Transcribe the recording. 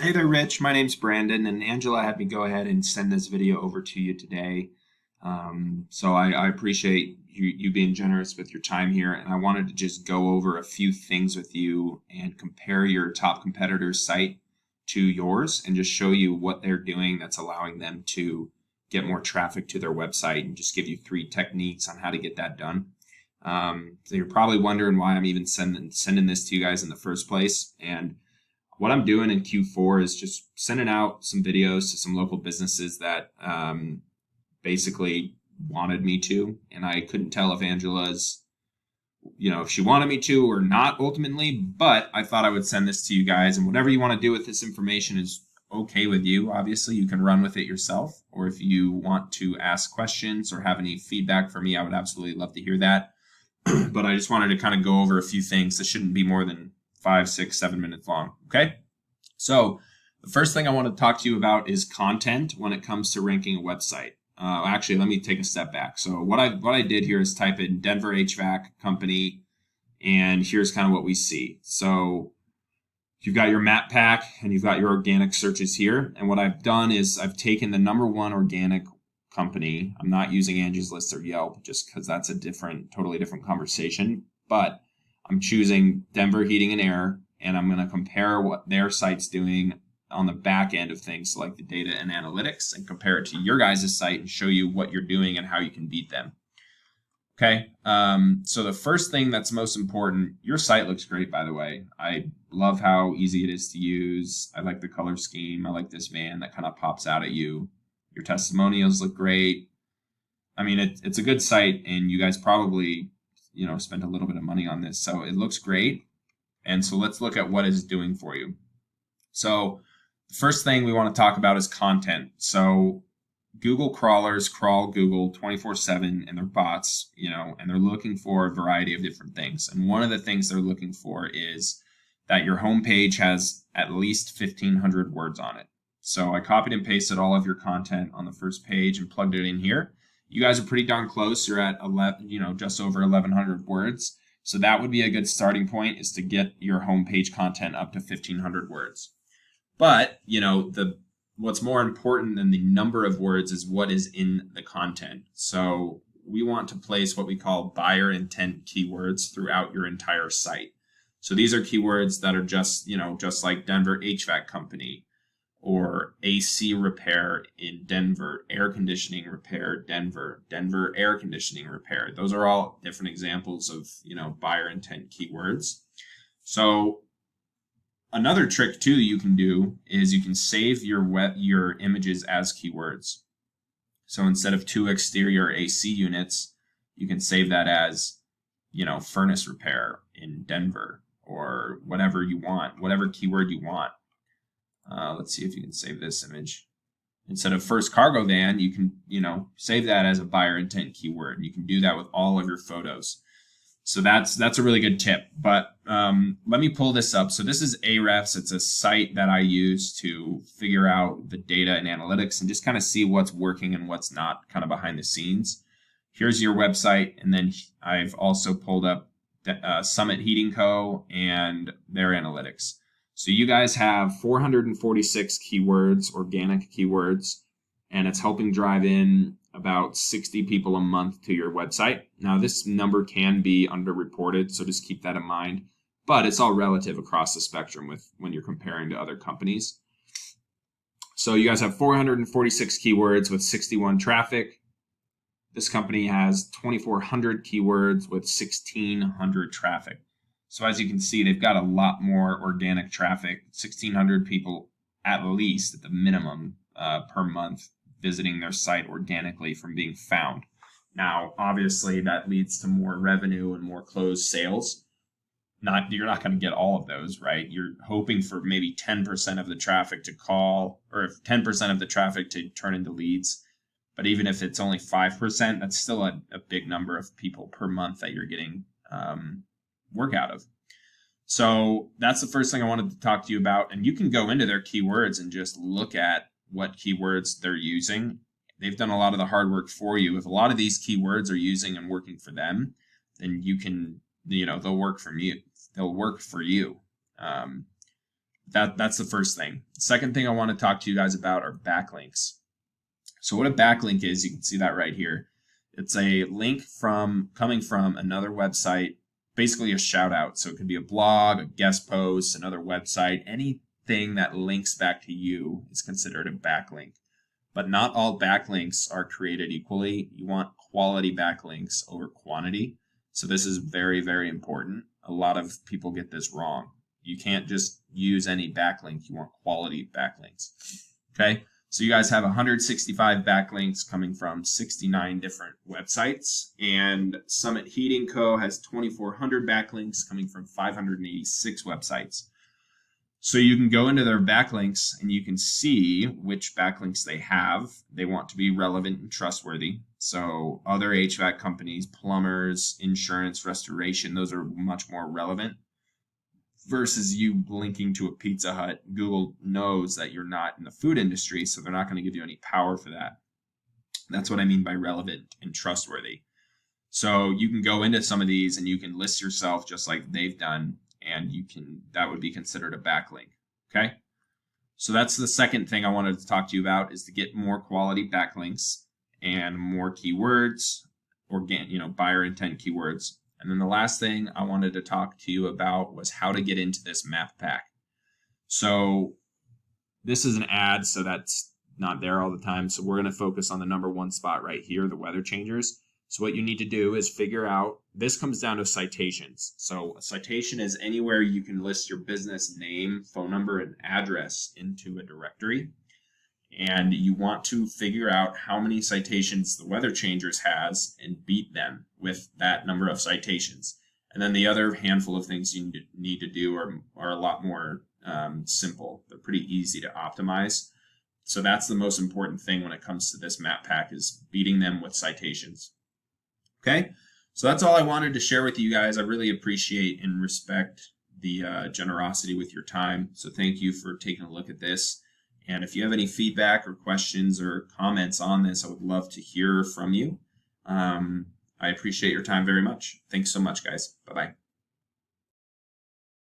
Hey there, Rich. My name's Brandon, and Angela had me go ahead and send this video over to you today. So I appreciate you being generous with your time here, and I wanted to just go over a few things with you and compare your top competitor's site to yours and just show you what they're doing that's allowing them to get more traffic to their website and just give you 3 techniques on how to get that done. So you're probably wondering why I'm even sending this to you guys in the first place, and what I'm doing in Q4 is just sending out some videos to some local businesses that basically wanted me to. And I couldn't tell if Angela's, if she wanted me to or not ultimately, but I thought I would send this to you guys. And whatever you want to do with this information is okay with you. Obviously, you can run with it yourself. Or if you want to ask questions or have any feedback for me, I would absolutely love to hear that. But I just wanted to kind of go over a few things that shouldn't be more than 5, 6, 7 minutes long. Okay. So the first thing I want to talk to you about is content when it comes to ranking a website. Actually, let me take a step back. So what I did here is type in Denver HVAC company, and here's kind of what we see. So you've got your map pack and you've got your organic searches here. And what I've done is I've taken the number 1 organic company. I'm not using Angie's List or Yelp just because that's a totally different conversation. But I'm choosing Denver Heating and Air, and I'm going to compare what their site's doing on the back end of things like the data and analytics and compare it to your guys' site and show you what you're doing and how you can beat them. Okay, so the first thing that's most important, your site looks great, by the way. I love how easy it is to use. I like the color scheme. I like this van that kind of pops out at you. Your testimonials look great. I mean, it's a good site, and you guys probably, spent a little bit of money on this. So it looks great. And so let's look at what it's doing for you. So the first thing we want to talk about is content. So Google crawlers crawl Google 24/7 and they're bots, and they're looking for a variety of different things. And one of the things they're looking for is that your homepage has at least 1,500 words on it. So I copied and pasted all of your content on the first page and plugged it in here. You guys are pretty darn close. You're at 11, just over 1,100 words. So that would be a good starting point, is to get your homepage content up to 1,500 words. But, what's more important than the number of words is what is in the content. So we want to place what we call buyer intent keywords throughout your entire site. So these are keywords that are just like Denver HVAC company, or AC repair in Denver, air conditioning repair Denver, Denver air conditioning repair. Those are all different examples of, buyer intent keywords. So another trick too you can do is you can save your images as keywords. So instead of 2 exterior AC units, you can save that as, furnace repair in Denver, or whatever you want, whatever keyword you want. Let's see if you can save this image. Instead of first cargo van, you can, save that as a buyer intent keyword. You can do that with all of your photos. So that's a really good tip. But let me pull this up. So this is Ahrefs. It's a site that I use to figure out the data and analytics and just kind of see what's working and what's not, kind of behind the scenes. Here's your website, and then I've also pulled up Summit Heating Co. and their analytics. So you guys have 446 keywords, organic keywords, and it's helping drive in about 60 people a month to your website. Now, this number can be underreported, so just keep that in mind. But it's all relative across the spectrum when you're comparing to other companies. So you guys have 446 keywords with 61 traffic. This company has 2,400 keywords with 1,600 traffic. So as you can see, they've got a lot more organic traffic, 1,600 people at least at the minimum per month visiting their site organically from being found. Now, obviously, that leads to more revenue and more closed sales. You're not going to get all of those, right? You're hoping for maybe 10% of the traffic to call, or 10% of the traffic to turn into leads. But even if it's only 5%, that's still a big number of people per month that you're getting work out of. So that's the first thing I wanted to talk to you about. And you can go into their keywords and just look at what keywords they're using. They've done a lot of the hard work for you. If a lot of these keywords are using and working for them, then you can, they'll work for you. They'll work for you. that's the first thing. Second thing I want to talk to you guys about are backlinks. So what a backlink is, you can see that right here. It's a link coming from another website, basically a shout out. So it could be a blog, a guest post, another website, anything that links back to you is considered a backlink. But not all backlinks are created equally. You want quality backlinks over quantity. So this is very, very important. A lot of people get this wrong. You can't just use any backlink. You want quality backlinks. Okay. So you guys have 165 backlinks coming from 69 different websites, and Summit Heating Co. has 2,400 backlinks coming from 586 websites. So you can go into their backlinks and you can see which backlinks they have. They want to be relevant and trustworthy. So other HVAC companies, plumbers, insurance, restoration, those are much more relevant. Versus you linking to a Pizza Hut. Google knows that you're not in the food industry, so they're not going to give you any power for that. That's what I mean by relevant and trustworthy. So you can go into some of these and you can list yourself just like they've done, and that would be considered a backlink. Okay. So that's the second thing I wanted to talk to you about, is to get more quality backlinks and more keywords, buyer intent keywords. And then the last thing I wanted to talk to you about was how to get into this map pack. So this is an ad, so that's not there all the time. So we're going to focus on the number one spot right here, the weather changers. So what you need to do is figure out, this comes down to citations. So a citation is anywhere you can list your business name, phone number, and address into a directory. And you want to figure out how many citations the weather changers has and beat them with that number of citations. And then the other handful of things you need to do are a lot more simple. They're pretty easy to optimize. So that's the most important thing when it comes to this map pack, is beating them with citations. Okay, so that's all I wanted to share with you guys. I really appreciate and respect the generosity with your time. So thank you for taking a look at this. And if you have any feedback or questions or comments on this, I would love to hear from you. I appreciate your time very much. Thanks so much, guys. Bye-bye.